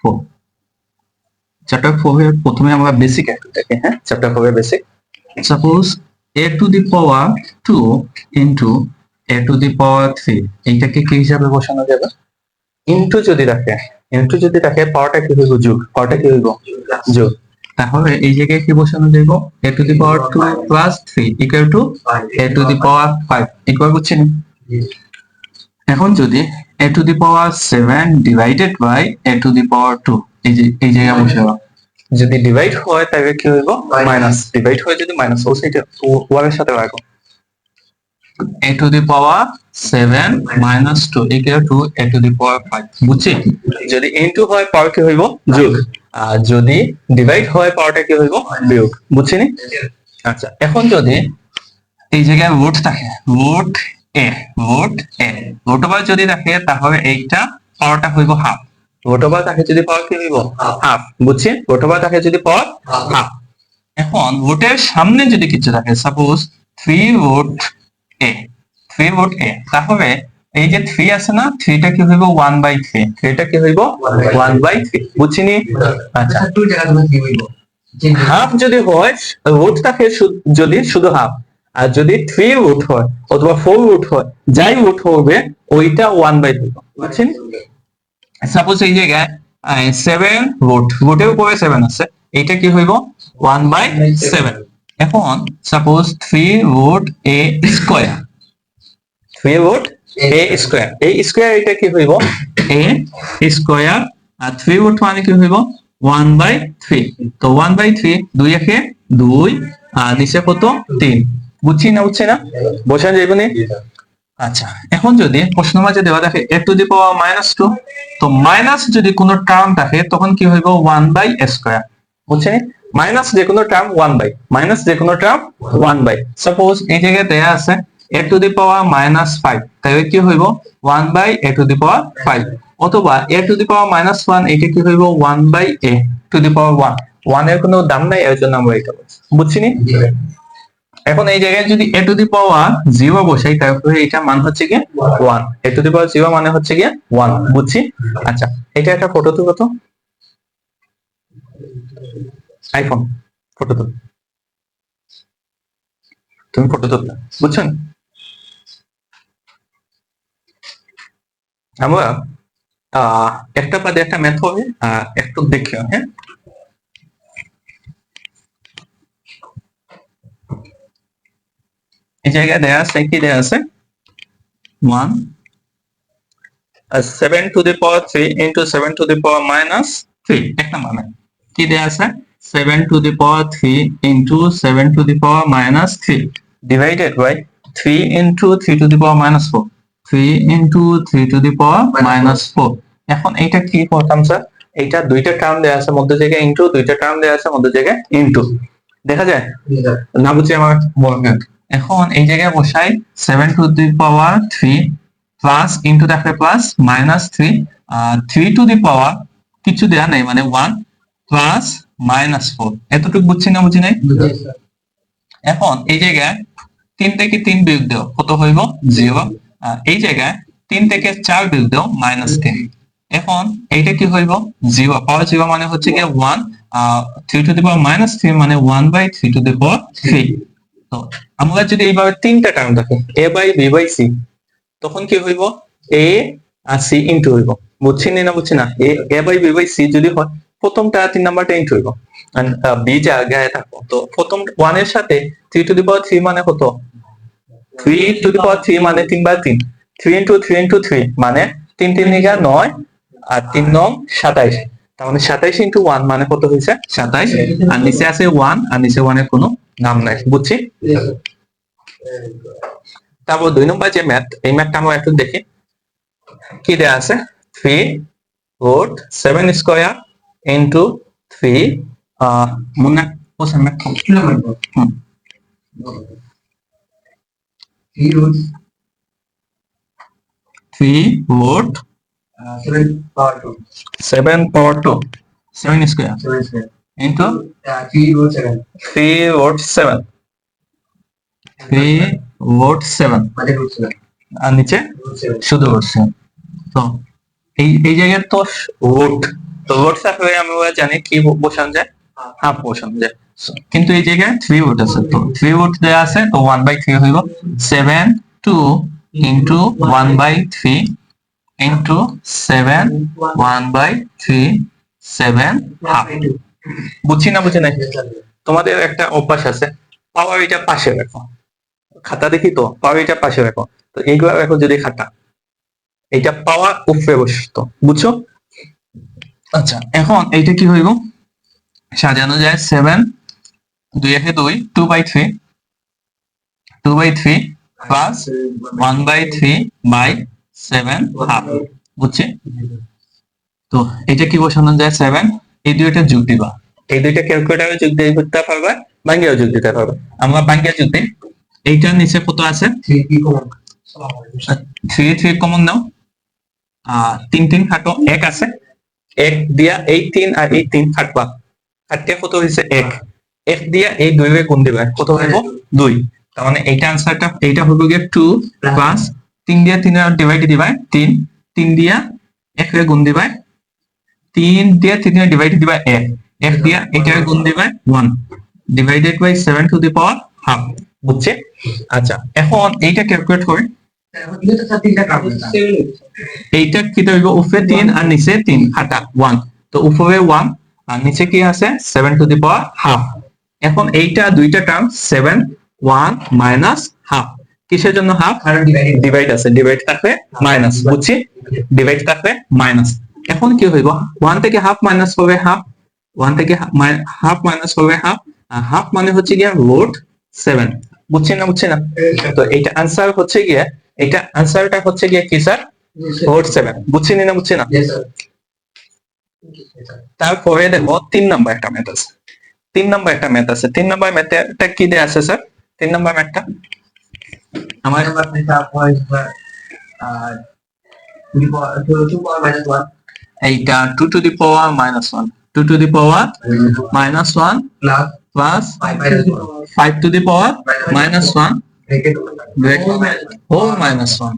4 chapter 4 এর প্রথমে আমরা বেসিক একটু দেখি। হ্যাঁ, চ্যাপ্টার 4 এর basic. Suppose a to the power 2 into a to the power 3 এইটাকে কি হিসাবে বসানো যাবে? ইনটু যদি রাখে পাওয়ারটা কি হইব? যোগ। পাওয়ারটা কি হইব? যোগ। তাহলে এই জায়গায় কি বসানো যাইব? a to the power 2 plus 3 equal to a to the power 5 equal বুঝছেন? এখন যদি a to the power 7 divided by a to the power 2 এই জায়গায় বসাবো। যদি ডিভাইড হয় তাহলে কি হইব? মাইনাস। ডিভাইড হয় যদি মাইনাস ও সাইডে ওয়ার এর সাথে রাখো। a to the power 7 minus 2 equal to a to the power 5 বুঝছি? যদি ইনটু হয় পাওয়ার কি হইব? যোগ। আর যদি ডিভাইড হয় পাওয়ারটা কি হইব? বিয়োগ। বুঝছিনি? আচ্ছা, এখন যদি এই জায়গায় রুট থাকে, রুট এ রুট ওভার যদি থাকে তাহলে এইটা পাওয়ারটা হইব হাফ। রুট ওভার থাকে যদি পাওয়ার কি হইব? হাফ। বুঝছেন? রুট ওভার থাকে যদি পাওয়ার হাফ। এখন রুটের সামনে যদি কিছু থাকে, সাপোজ 3 রুট এ তাহলে এই যে 3 আছে না, 3টা কি হইব? 1/3। 3টা কি হইব? 1/3। বুঝছিনি? আচ্ছা, হাফ যদি হয়, রুট থাকে যদি শুধু হাফ, আর যদি 3 রুট হয় অথবা 4 রুট হয়, যাই রুট হবে ওইটা 1/3। বুঝছেন? সাপোজ এই জায়গায় 7 রুটের উপরে 7 আছে, এইটা কি হইব? 1/7। এখন suppose 3 root a square, 3 root a square, এই স্কয়ার এটা কি হইব? a square. আর 3 রুট মানে কি হইব? 1/3। তো 1/3 2 একে 2 আর নিচে কত? 3। বুঝছি না? বুঝছে না? বসান যাইব না? আচ্ছা, এখন যদি প্রশ্ন মাঝে দেওয়া থাকে a টু দি পাওয়ার -2, তো মাইনাস যদি কোনো টার্ম থাকে তখন কি হইব? 1/স্কয়ার। বুঝছেন? মাইনাস যে কোনো টার্ম 1/। সাপোজ এই জায়গায় দেয়া আছে a টু দি পাওয়ার -5, তাহলে কি হইব? 1/a two the power 5। অথবা a টু দি পাওয়ার -1, এটা কি হইব? 1/a টু দি পাওয়ার 1। 1 এর কোনো দাম নাই, এর জন্য আমরা এটা বলছি। বুঝছিনি? এখন এই জায়গায় যদি a টু দি পাওয়ার 0 বসাই তাহলে এটা মান হচ্ছে কি 1। a টু দি পাওয়ার 0 মানে হচ্ছে কি 1। বুঝছি? আচ্ছা, এটা একটা ফটো তুলো তো, আইফোন ফটো তুলো, তুমি ফটো তুললে। বুঝছেন? আমরা একটা বাদে একটা ম্যাথ হবে, একটু দেখিও। হ্যাঁ, এই জায়গায় দেয়া আছে কি? দেয়া আছে 1 7 to the power 3 into 7 to the power -3। এক নাম্বার মানে কি দেয়া আছে? 7 to the power 3 into 7 to the power -3 divided by 3 into 3 to the power -4। 3 into 3 to the power -4। এখন এইটা কি করতাম স্যার? এইটা দুইটা টার্ম দেয়া আছে মধ্য জায়গায় ইনটু, দুইটা টার্ম দেয়া আছে মধ্য জায়গায় ইনটু। দেখা যায় না? বুঝছি আমার বলবেন। এখন এই জায়গায় বসাই 7 to the power 3 plus into দেখলে প্লাস -3, 3 টু দি পাওয়ার কিছু দেয়া নাই মানে 1 প্লাস -4। এতটুকু বুঝছি না? বুঝি নাই? এখন এই জায়গায় 3 থেকে 3 বিয়োগ দাও, কত হইব? 0। এই জায়গায় 3 থেকে 4 বিয়োগ দাও, -3। এখন এইটা কি হইব? 0। পাওয়ার 0 মানে হচ্ছে কি 1। 3 টু দি পাওয়ার -3 মানে 1/3 টু দি পাওয়ার 3। তো আমরা যদি এইভাবে তিনটা টার্ম থাকে a by b by c, তখন কি হইব? a আর c ইনটু হইব। বুঝছেন না? বুঝছি না? a by b by c যদি হয়, প্রথমটা 3 নাম্বারটা ইনটু হইব, b জায়গায় থাকবো। তো প্রথম 1 এর সাথে 3 টু দি পাওয়ার 3 মানে কত? 3 টু দি পাওয়ার 3 মানে 3/3। 3 ইনটু 3 ইনটু 3 মানে 3 3 9 আর 3 9 27। তার মানে 27 ইনটু 1 মানে কত হয়েছে? 27। আর নিচে আছে 1, আর নিচে 1 এর কোনো নাম নাই। বুঝছি? তারপর 2 নম্বর যে ম্যাথ, এই ম্যাথটা আমরা একটু দেখি। কি দেয়া আছে? 3 root 7 স্কয়ার ইনটু 3 মনে Kose math kilo 3 root 7 power 2 7 square into 3 root 7 আর নিচে শুধু root 7। তো এই জায়গায় তো রুট তো রুট থাকলে আমরা জানি কি বসানো যায়, হাফ বসানো যায়। কিন্তু এই জায়গায় 3 রুট আছে, তো 3 রুট দেয়া আছে, তো 1/3 হইব 7 2 ইনটু 1/3 ইনটু 7 1/3 7 হাফ। বুঝছি না বুঝি নাই? তোমাদের একটা অভ্যাস আছে, পাওয়ার এটা পাশে রাখো, খাতা দেখি তো পাওয়ার এটা পাশে রাখো, তো এইগুলা রাখো যদি খাতা, এইটা পাওয়ার উপরে বসত, বুঝছো? আচ্ছা, এখন এইটা কি হইব, সাজানো যায় 7 2 একে 2 2/3 2/3 প্লাস 1/3 বাই 7 হাফ, বুঝছি? তো এটা কি বসানো যায় 7, এই দুইটা যোগ দিবা, এই দুইটা ক্যালকুলেটরে যোগ দিয়ে করতে পারবে, বাঙ্গিয়াও যোগ দিতে পারবে। আমরা বাঙ্গিয়া যোগ দিই, এইটার নিচে কত আছে 3 3 কমন নাও, 3 3 কাটো, 1 আছে, 1 দিয়া এই 3 আর এই 3 কাটবা, কাটতে কত হইছে 1, 1 দিয়া এই 2 এর গুণ দিবা, কত হইব 2। তার মানে এইটা आंसरটা এইটা হইব গিয়ে 2 প্লাস 3 দিয়া 3 এর ডিভাইড দিবা 3, 3 দিয়া 1 এর গুণ দিবা 3 দিয়া 3 এর ডিভাইড দিবা 1, 1 দিয়া এটা এর গুণ দিবা 1 divided by 7 to the power half, বুঝছে? আচ্ছা, এখন এইটা ক্যালকুলেট করে এইটা কি হইব, উপরে 3 আর নিচে 3 কাটা 1, তো উপরে 1 আর নিচে কি আছে 7 টু দি পাওয়ার হাফ। এখন এইটা দুইটা টার্ম 7 1 মাইনাস হাফ, কিসের জন্য হাফ, ডিভাইড আছে, ডিভাইড থাকলে মাইনাস, বুঝছি? ডিভাইড থাকলে মাইনাস। এখন কি হইব, 1 থেকে হাফ মাইনাস হবে হাফ, 1 থেকে হাফ মাইনাস হবে হাফ, আর হাফ মানে হচ্ছে গিয়ে রুট 7, বুঝছেন না বুঝছেন না? তো এইটা आंसर হচ্ছে গিয়ে, এটা आंसरটা হচ্ছে গিয়ে কি স্যার, রুট 7, বুঝছেন না বুঝছেন না? তারপরে দেখো 3 নাম্বার একটা ম্যাথ আছে, 3 নাম্বার একটা ম্যাথ আছে, 3 নাম্বার ম্যাথটা কি দেয়া আছে স্যার? 3 নাম্বার ম্যাথটা আমার এইটা 2 to the power minus 1, 2 to the power minus 1 plus 5 to the power minus 1 whole minus 1।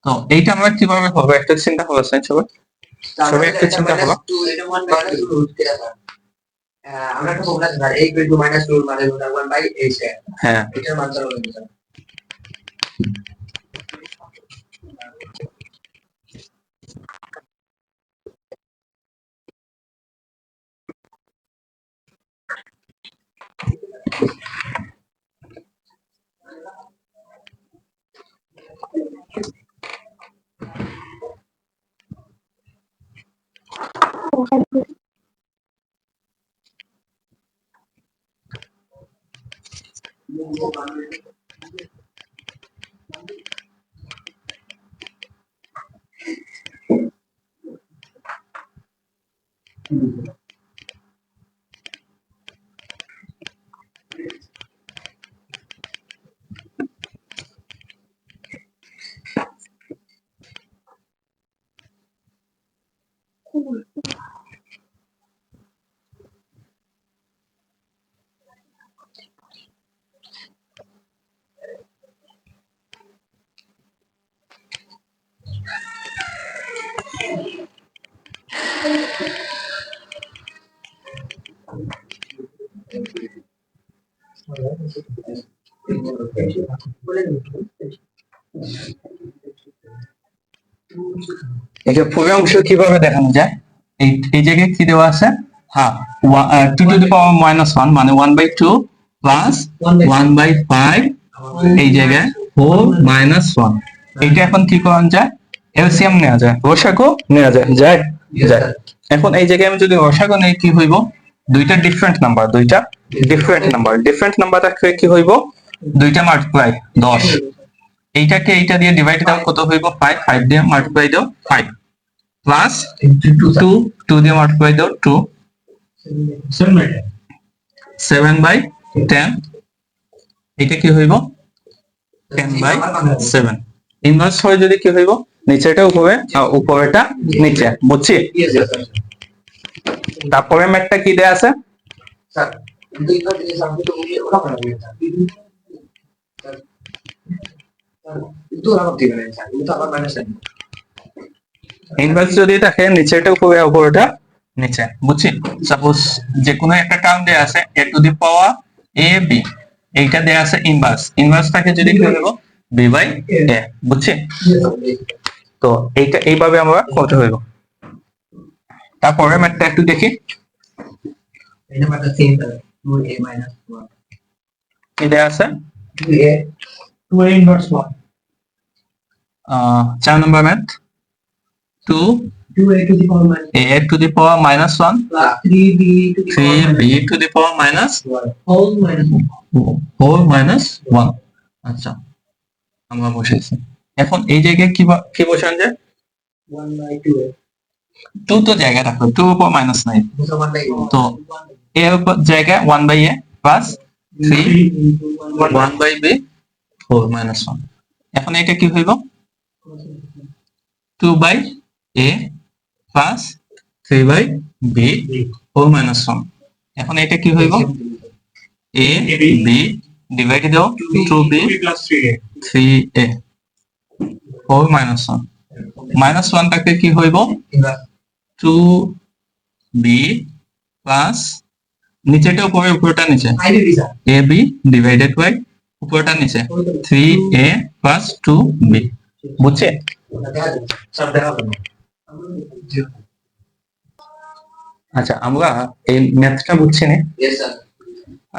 তো এইটা আমরা কিভাবে হবে একটা চিন্তা করো সবাই, সবাই একটা চিন্তা করো। আমরা একটা ফর্মুলা জানি a = -2 মানে √1/a²। হ্যাঁ, এটার মান কত হবে? এটা পুরো অংশ কিভাবে দেখানো যায়, এই জায়গায় কি দেওয়া আছে, half 2 to the power minus 1 মানে 1/2 প্লাস 1/5, এই জায়গায় হোল মাইনাস 1। এইটা এখন কি করা যায়, এলসিএম নেওয়া যায়, রসাগু নেওয়া যায়, যায় যায়। এখন এই জায়গায় আমি যদি রসাগু নেই কি হইব, দুইটা ডিফারেন্ট নাম্বার, দুইটা ডিফারেন্ট নাম্বার, ডিফারেন্ট নাম্বারটা কি হইব, দুইটা মাল্টিপ্লাই 10, এইটাকে এইটা দিয়ে ডিভাইড দাও, কত হইব 5, 5 দিয়ে মাল্টিপ্লাই দাও 5 প্লাস 2 2 দিয়ে মাল্টিপ্লাই দাও 2, 7/10, এটা কি হইব 10/7। ইনভার্স হয় যদি কি হইব, নিচেটা উপরে আর উপরেটা নিচে, বুঝছি? তারপরে ম্যাথটা কি দেয়া আছে স্যার কিন্তু এটা দিয়ে সামনে তো বলি ওরা করে স্যার কিন্তু ওরা করতে পারে স্যার, কিন্তু আবার মাইনাস ইনভার্স যদি থাকে নিচেটা উপরে উপরেটা নিচে, বুঝছি? সাপোজ যে কোনো একটা টার্ম দেয়া আছে a to the power a b, এইটা দেয়া আছে ইনভার্সটাকে যদি কি হইব b বাই a, বুঝছি? তো এইটা এইভাবে আমরা করতে হইব। তারপরে ম্যাথটা একটু দেখি। এই নাম্বারটা সেম তাহলে 2a minus 1 কি দেয়া আছে? 2a inverse 1 4 number math 2a to the power minus a to the power minus 1 plus 3b to the power 3b to the power minus 1 whole minus 1। আচ্ছা, আমরা বসেছি। এখন এই জায়গায় কি বসান যায়? 1 by 2a 2 তো জায়গায় রাখো, 2 উপর মাইনাস নাই, so 1 by তো a উপর জায়গায় 1 by a plus 3 1 by b 4 minus 1। এখন এটা কি হইব? 2 by a plus 3 by b 4 minus 1। এখন এটা কি হইব? a b ডিভাইড দাও 2b plus 3a 3a 4 minus 1। Minus 1টাকে কি হইব? 2b প্লাস নিচেটা উপরে উপরটা নিচে ab ডিভাইডেড বাই উপরটা নিচে 3a প্লাস 2b, বুঝছে? আচ্ছা, আমরা এই ম্যাথটা বুঝছি না। yes sir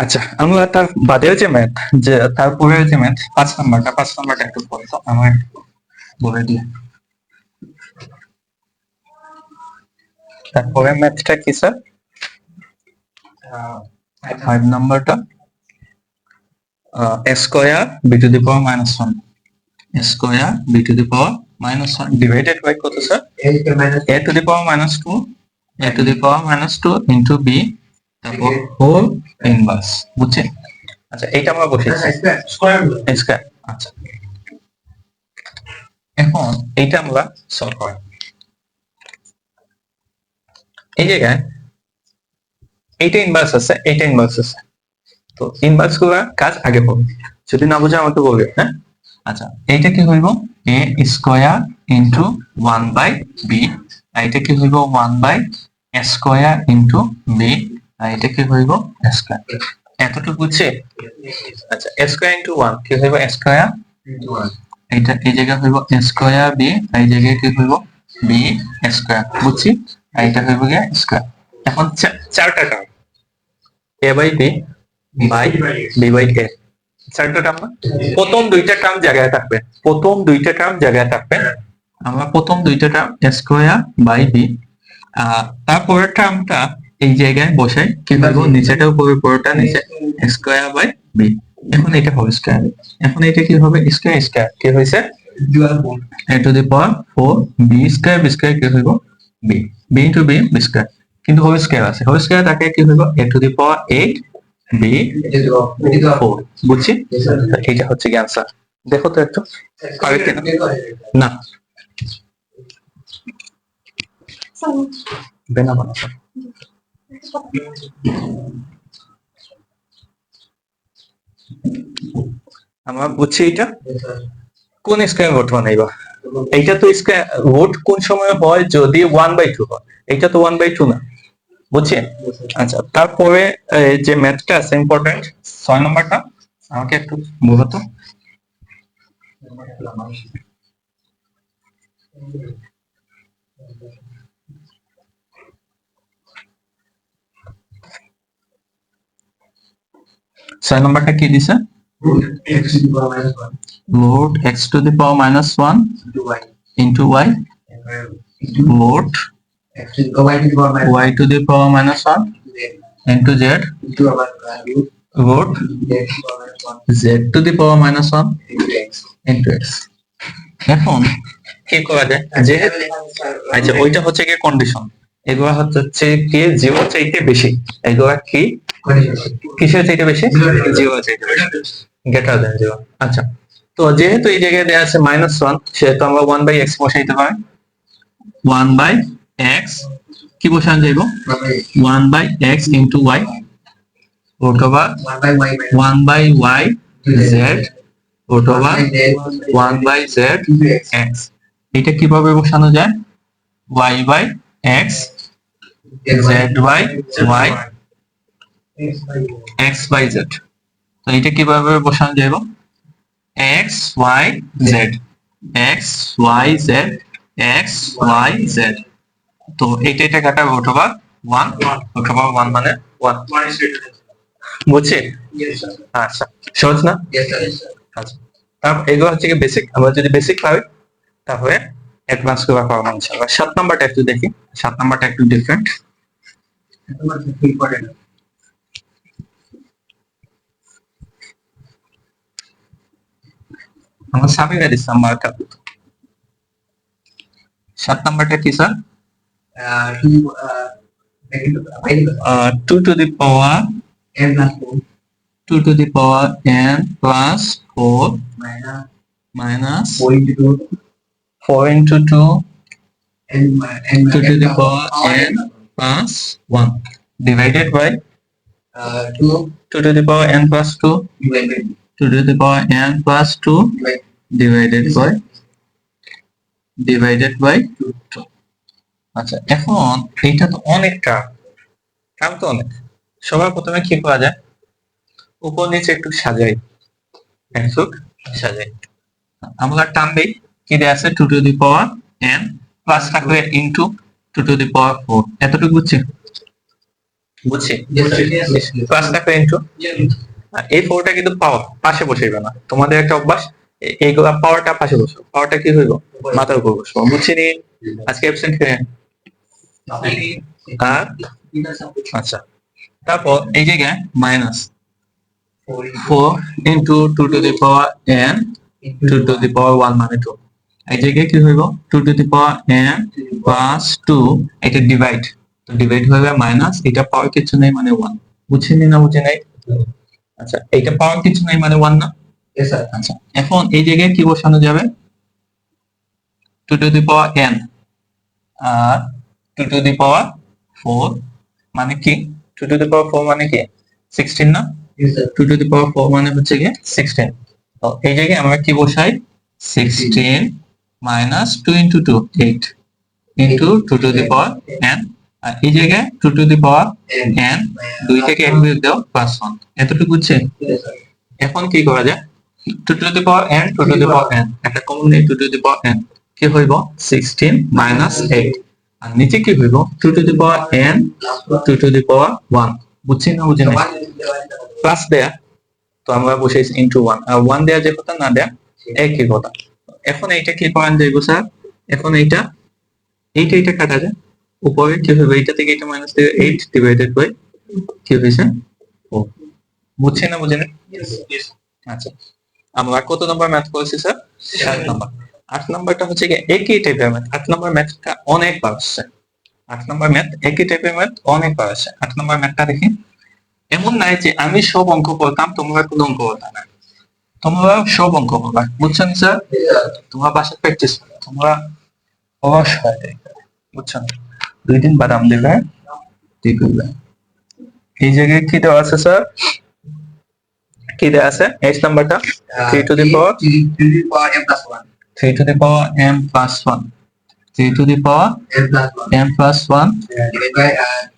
আচ্ছা, আমরা তার বাদেও যে ম্যাথ, যে তারপরে যে ম্যাথ 5 নাম্বারটা একটু বলতো আমার, বলে দিয়ে। তারপরে ম্যাথটা কি স্যার? 5 নাম্বারটা a square b to the power minus 1, a square b to the power minus 1 divided by কত sir? a to the power minus 2, a to the power minus 2 into b, তারপর হোল ইনভার্স, বুঝছেন? আচ্ছা, এইটা আমরা বসেছি square. আচ্ছা, এখন এইটা আমরা সলভ করি। এই জায়গায় এইটা ইনভার্স আছে, এইটা ইনভার্স আছে, তো ইনভার্স করার কাজ আগে করব, যদি না বুঝে আমাকে বলবে। হ্যাঁ, আচ্ছা, এইটা কি হইব? a square into 1 by b, আর এটা কি হইব? 1 by a square into b, আর এটা কি হইব? a square. এতটুকু বুঝছে? আচ্ছা, a স্কয়ার ইনটু 1 কি হইব? a স্কয়ার, এইটা এই জায়গায় হইব a স্কয়ার b, আর এই জায়গায় কি হইব? b স্কয়ার, বুঝছি? আর এটা হইব গিয়া স্কয়ার। এখন চারটা term a by b by b by a, চারটা টার্ম না? প্রথম দুইটা টার্ম জায়গায় থাকবে, আমরা প্রথম দুইটা term a square by b, তারপরের টার্মটা এই জায়গায় বসাই, কি হইব? নিচেটা উপরে উপরটা নিচে a স্কয়ার বাই b। এখন এটা হবে স্কয়ার, এখন এটা কি হবে? স্কয়ার স্কয়ার কি হইছে? a to the power 4 b square কি হইব? b ইনটু b স্কয়ার, কিন্তু হোল স্কয়ার আছে, হোল স্কয়ার থাকে কি হইব? a to the power 8 b 4, বুঝছি? এইটা হচ্ছে কি आंसर। দেখো তো একটু পারে কিনা। না, বেনা বানাবো। আমরা বুঝছি এটা কোন স্কয়ার রুট বানাইবা। এইটা তো স্কয়ার রুট কোন সময় হয়? যদি 1/2 হয়, এটা তো 1/2 না, বুঝছেন? আচ্ছা, তারপরে যে ম্যাথটা আছে ইম্পর্টেন্ট 6 নাম্বারটা আমাকে একটু বলো তো। ছয় নাম্বারটা কি দিছে? root x to the power minus 1 into y root y to the power minus 1 into z root z to the power minus 1 into x। এখন কি করা যায়? যেহেতু আচ্ছা, ওইটা হচ্ছে কি কন্ডিশন, এগুলা হচ্ছে কি জিরো চাইতে বেশি, এগুলা কি কিসের চাইতে বেশি? জিরো চাইতে বেশি, গ্রেটার দ্যান জিরো। আচ্ছা, তো যেহেতু এই জায়গায় দেয়া আছে -1, সেহেতু আমরা 1/x বসাইতে পারি। 1/x কি বসান যাইব? 1/x into y root over 1/y z root over 1/z x। এটা কিভাবে বসানো যায়? y/x y x y z। তো এটা কিভাবে বসানো যাবে? x y z x y z x y z। তো এটা কাটাবে অথবা 1 অথবা 1 মানে 1। বুঝছি? আচ্ছা, সহজ না? আচ্ছা, তারপর এগুলো হচ্ছে কি বেসিক। আমরা যদি বেসিক পাই তাহলে অ্যাডভান্স করা পারবো ইনশাআল্লাহ। 7 নাম্বারটা একটু দেখি। 7 নাম্বারটা একটু ডিফারেন্ট। আমার সাবির ইসলাম মার্কা। 7 নাম্বারটা কি sir? 2 to the power n plus 4 minus 4 into 2 2 to the power n plus 1 divided by 2 to the power n plus 2 2 to the power n plus 2 divided by 2। আচ্ছা, এখন এইটা তো অনেকটা, কাম তো অনেক। সবার প্রথমে কি করা যায়? উপর নিচে একটু সাজাই, একটু সাজাই। আমরা টান দিই, কি দেয়া আছে? 2 to the power n plus থাকবে ইনটু 2 to the power 4। এতটুকু বুঝছি? প্লাস থাকবে ইনটু, এই 4টা কিন্তু পাওয়ার পাশে বসাইবে না। তোমাদের একটা অভ্যাস, এইগুলা পাওয়ারটা পাশে বসো। পাওয়ারটা কি হইব? মাথার উপর বসবো। বুঝছি নি? আজকে অ্যাবসেন্ট কে? আচ্ছা, তারপর এই জায়গায় minus 4 into 2 to the power n 2 to the power 1 মানে 2। এই জায়গায় কি হইব? 2 to the power n plus 2, এটা ডিভাইড, তো ডিভাইড হয়ে মাইনাস, এটা পাওয়ার কিছু নেই মানে 1। বুঝছেন না বুঝে নাই? আচ্ছা, এইটা পাওয়ার কিছু নাই মানে 1 না? আচ্ছা, এখন এই জায়গায় কি বসানো যাবে? 2 to the power n R 2 to the power 4 মানে কি? 2 to the power 4 মানে কি? 16 না? 2 to the power 4 মানে হচ্ছে কি 16। তো এই জায়গায় আমরা কি বসাই? 16 minus 2 into 2 8 into 2 to the power n, আর এই জায়গায় 2 to the power n, 2 থেকে 1 বিয়োগ দাও প্লাস 1। এতটুকু বুঝছে? এখন কি করা যায়? 2 to the power n 2 to the power n একটা কমন নেই, 2 to the power n কি হইব? 16 minus 8, আর নিচে কি হইব? 2 to the power n 2 to the power 1। বুঝছেন না বুঝেন? প্লাস দেয়া, তো আমরা বসাইছি ইনটু 1, আর 1 দেয়া যে কথা না দেয়া একই কথা। এখন এইটা কি করেন যাইব স্যার? এখন এইটা কাটা যায়, উপরে কি হবে? এইটা থেকে এটা মাইনাস থেকে 8 ডিভাইডেড বাই কি হইছে 4। বুঝছেন না বুঝেন? আচ্ছা, আমরা কত নাম্বার ম্যাথ করেছি স্যার? 7 নাম্বার। 8 নাম্বারটা হচ্ছে কি একই টাইপের ম্যাথ। 8 নাম্বার ম্যাথটা অনেকবার আসছে। 8 নাম্বার ম্যাথ একই টাইপের ম্যাথ অনেকবার আসছে। 8 নাম্বার ম্যাথটা দেখি। এমন নাই যে আমি সব অঙ্ক করতাম, তোমরা কোনো অঙ্ক করতা না। তোমরা সব অঙ্ক করবা। বুঝছেন স্যার? তোমরা বাসায় প্র্যাকটিস করো। তোমরা অবশ্যই দেখবে। বুঝছেন? 2 দিন বাদাম দেবে, ঠিক হবে। এই জায়গায় কি দেওয়া আছে স্যার? কি দেওয়া আছে? 8 নাম্বারটা 3 to the power m plus 1 3 to the power m plus 1 3 to the power m plus 1 divided by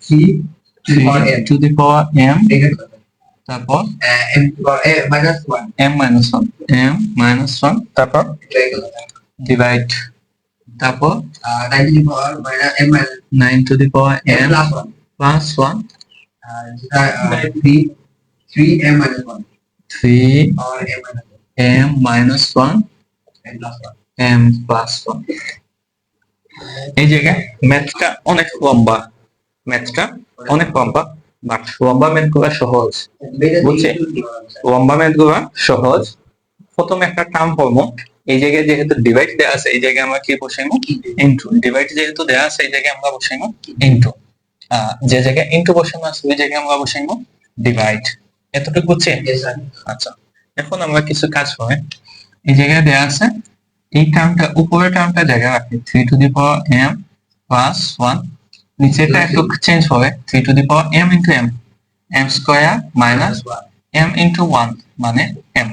3 to the power m, তারপর m minus 1 তারপর ডিভাইড, তারপর 9 to the power m plus 1 3m minus 1 m plus 1। এই জায়গায় ম্যাথটা অনেক লম্বা, but লম্বা math গুলা সহজ। বুঝছে? লম্বা ম্যাথ গুলা সহজ। প্রথমে একটা টার্ম ফর্ম, এই জায়গায় যেহেতু ডিভাইড দেওয়া আছে, এই জায়গায় আমরা কি বসাইবো? ইনটু। ডিভাইড যেহেতু দেওয়া আছে, এই জায়গায় আমরা বসাইবো ইনটু। যে জায়গায় ইনটু বসানো আছে ওই জায়গায় আমরা বসাইবো ডিভাইড। এতটুকু বুঝছে? আচ্ছা, এখন আমরা কিছু কাজ করি। এই জায়গায় দেওয়া আছে, এই টার্মটা উপরের টার্মটা জায়গায় রাখি 3 to the power m plus 1, নিচেটা একটু চেঞ্জ হবে 3 to the power m into m, m square minus m into 1 মানে m।